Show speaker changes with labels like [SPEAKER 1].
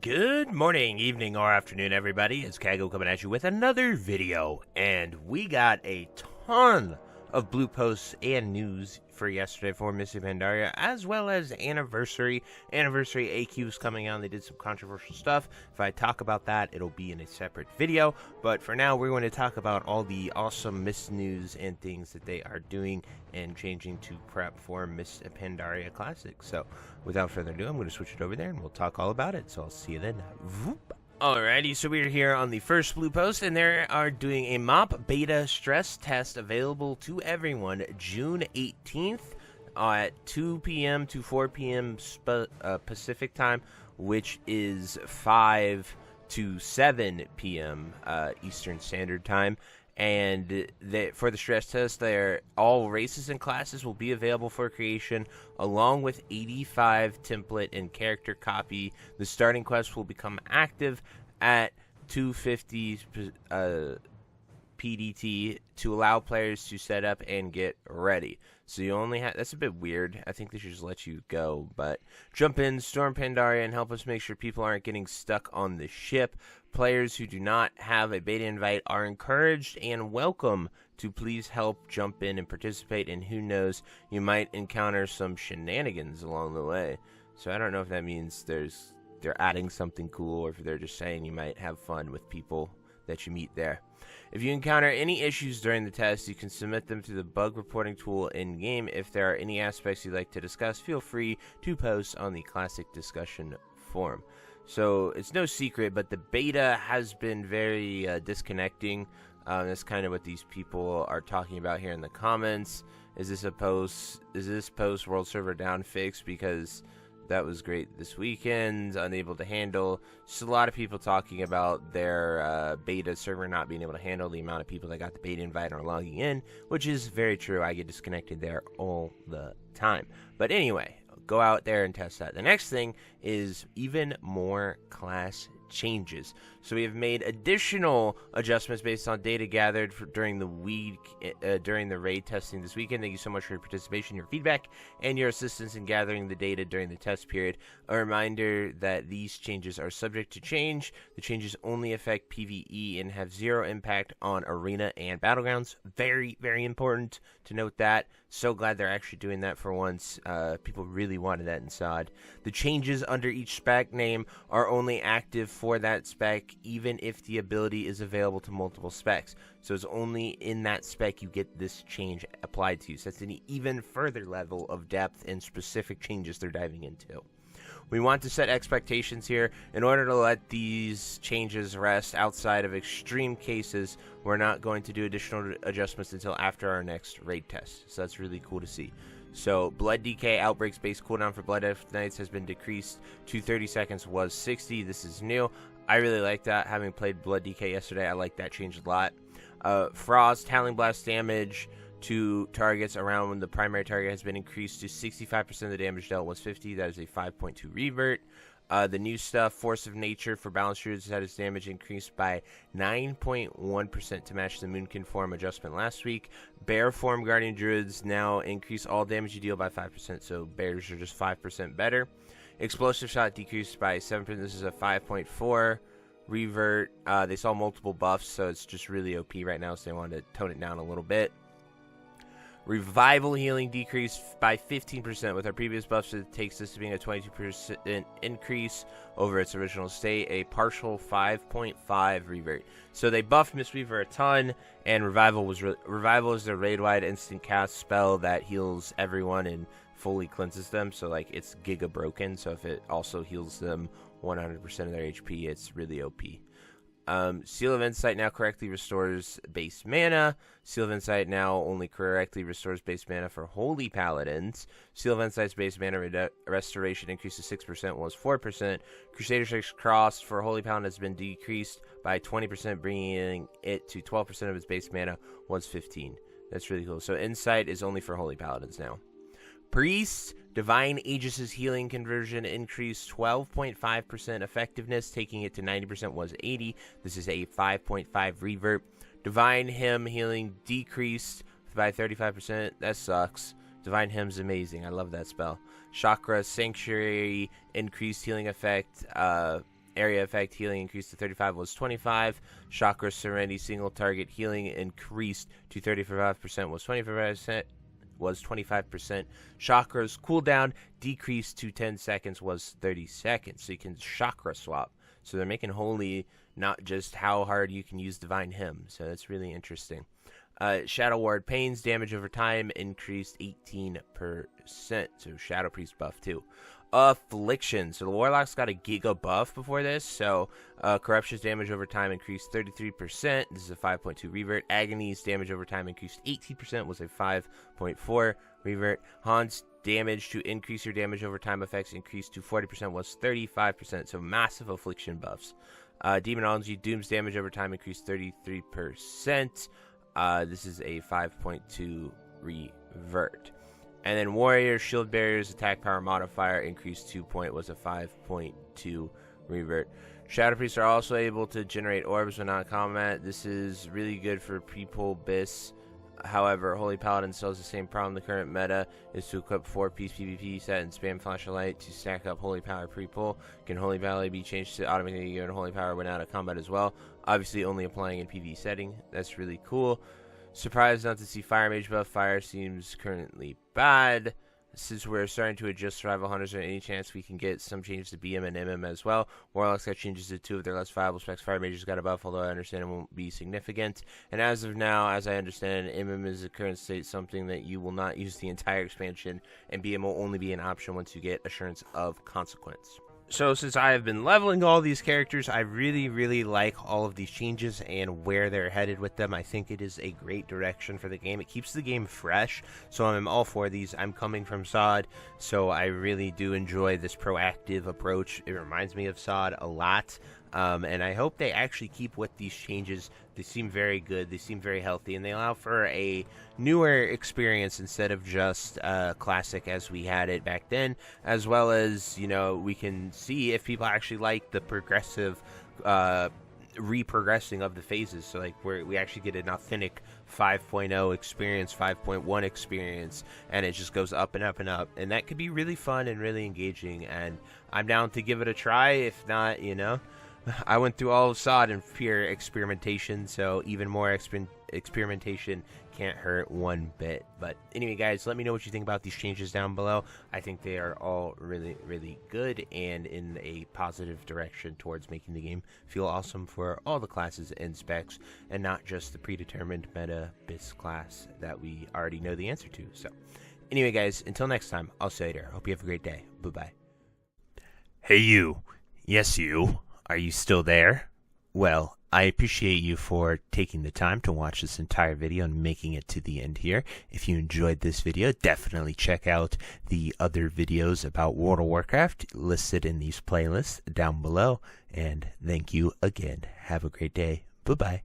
[SPEAKER 1] Good morning, evening, or afternoon, everybody. It's Kago coming at you with another video, and we got a ton of blue posts and news for yesterday for Miss Pandaria, as well as anniversary AQs coming out. They did some controversial stuff. If I talk about that, it'll be in a separate video, but for now, we're going to talk about all the awesome Miss news and things that they are doing and changing to prep for Miss Pandaria Classic. So, without further ado, I'm going to switch it over there and we'll talk all about it. So, I'll see you then. Voop. Alrighty, so we're here on the first blue post, and they are doing a MOP beta stress test available to everyone June 18th at 2 p.m. to 4 p.m. Pacific time, which is 5 to 7 p.m. Eastern Standard Time. And for the stress test, all races and classes will be available for creation, along with 85 template and character copy. The starting quest will become active at 250 PDT to allow players to set up and get ready. So you only have, that's a bit weird. I think they should just let you go, but jump in, storm Pandaria, and help us make sure people aren't getting stuck on the ship. Players who do not have a beta invite are encouraged and welcome to please help jump in and participate, and who knows, you might encounter some shenanigans along the way. So I don't know if that means they're adding something cool, or if they're just saying you might have fun with people that you meet there. If you encounter any issues during the test, you can submit them to the bug reporting tool in-game. If there are any aspects you'd like to discuss, feel free to post on the Classic discussion forum. So it's no secret, but the beta has been very disconnecting. That's kind of what these people are talking about here in the comments. Is this post world server down fix because that was great this weekend, unable to handle? Just a lot of people talking about their beta server not being able to handle the amount of people that got the beta invite and are logging in, which is very true. I get disconnected there all the time. But anyway, go out there and test that. The next thing is even more class changes. So we have made additional adjustments based on data gathered during the week, during the raid testing this weekend. Thank you so much for your participation, your feedback, and your assistance in gathering the data during the test period. A reminder that these changes are subject to change. The changes only affect PvE and have zero impact on arena and battlegrounds. Very, very important to note that. So glad they're actually doing that for once. People really wanted that inside. The changes under each spec name are only active for that spec, even if the ability is available to multiple specs. So it's only in that spec you get this change applied to you. So that's an even further level of depth and specific changes they're diving into. We want to set expectations here. In order to let these changes rest outside of extreme cases, we're not going to do additional adjustments until after our next raid test. So that's really cool to see. So Blood DK Outbreak's base cooldown for Blood Death Knights has been decreased to 30 seconds, was 60. This is new. I really like that. Having played Blood DK yesterday, I like that change a lot. Frost Howling Blast damage to targets around when the primary target has been increased to 65% of the damage dealt was 50. That is a 5.2 revert. The new stuff, Force of Nature for Balanced Druids had its damage increased by 9.1% to match the Moonkin form adjustment last week. Bear form Guardian Druids now increase all damage you deal by 5%, so bears are just 5% better. Explosive Shot decreased by 7%. This is a 5.4 revert. They saw multiple buffs, so it's just really OP right now, so they wanted to tone it down a little bit. Revival healing decreased by 15%. With our previous buffs, it takes this to being a 22% increase over its original state, a partial 5.5 revert. So they buffed Mistweaver a ton, and Revival is their raid-wide instant cast spell that heals everyone and fully cleanses them. So like it's giga broken. So if it also heals them 100% of their HP, it's really OP. Seal of Insight now correctly restores base mana. Seal of Insight now only correctly restores base mana for Holy Paladins. Seal of Insight's base mana restoration increased to 6%, was 4%. Crusader Strike's Cross for Holy Paladin has been decreased by 20%, bringing it to 12% of its base mana, was 15. That's really cool. So Insight is only for Holy Paladins now. Priest, Divine Aegis' healing conversion increased 12.5% effectiveness, taking it to 90%, was 80. This is a 5.5 revert. Divine Hymn healing decreased by 35%. That sucks. Divine Hymn's amazing. I love that spell. Chakra Sanctuary increased healing effect Area effect healing increased to 35 was 25. Chakra Serenity single target healing increased to 35% was 25%. Was 25%. Chakra's cooldown decreased to 10 seconds was 30 seconds. So you can chakra swap. So they're making holy not just how hard you can use Divine Hymn. So that's really interesting. Shadow Ward Pain's damage over time increased 18%. So Shadow Priest buff too. Affliction. So the Warlock's got a Giga buff before this. So Corruption's damage over time increased 33%. This is a 5.2 revert. Agony's damage over time increased 18%. Was a 5.4 revert. Han's damage to increase your damage over time effects increased to 40%. Was 35%. So massive Affliction buffs. Demonology Doom's damage over time increased 33%. This is a 5.2 revert. And then Warrior Shield Barrier's attack power modifier increased 2 point was a 5.2 revert. Shadow Priests are also able to generate orbs when not in combat. This is really good for pre-pull Bis. However, Holy Paladin still has the same problem. The current meta is to equip 4-piece PvP set and spam Flash of Light to stack up Holy Power pre-pull. Can Holy Power be changed to automatically given Holy Power when out of combat as well? Obviously only applying in PvE setting. That's really cool. Surprised not to see Fire Mage buff. Fire seems currently bad. Since we're starting to adjust Survival Hunters, there any chance we can get some changes to BM and MM as well? Warlocks got changes to 2 of their less viable specs. Fire Mages got a buff, although I understand it won't be significant. And as of now, as I understand, MM is the current state something that you will not use the entire expansion, and BM will only be an option once you get Assurance of Consequence. So since I have been leveling all these characters, I really like all of these changes and where they're headed with them. I think it is a great direction for the game. It keeps the game fresh, so I'm all for these. I'm coming from SOD, so I really do enjoy this proactive approach. It reminds me of SOD a lot. And I hope they actually keep with these changes. They seem very good, they seem very healthy, and they allow for a newer experience instead of just classic as we had it back then, as well as, you know, we can see if people actually like the progressive reprogressing of the phases. So like we actually get an authentic 5.0 experience, 5.1 experience, and it just goes up and up and up, and that could be really fun and really engaging, and I'm down to give it a try. If not, you know, I went through all of SOD in pure experimentation, so even more experimentation can't hurt one bit. But anyway, guys, let me know what you think about these changes down below. I think they are all really good and in a positive direction towards making the game feel awesome for all the classes and specs, and not just the predetermined meta Bis class that we already know the answer to. So anyway, guys, until next time, I'll see you later. Hope you have a great day. Bye-bye. Hey, you. Yes, you. Are you still there? Well, I appreciate you for taking the time to watch this entire video and making it to the end here. If you enjoyed this video, definitely check out the other videos about World of Warcraft listed in these playlists down below. And thank you again. Have a great day. Bye-bye.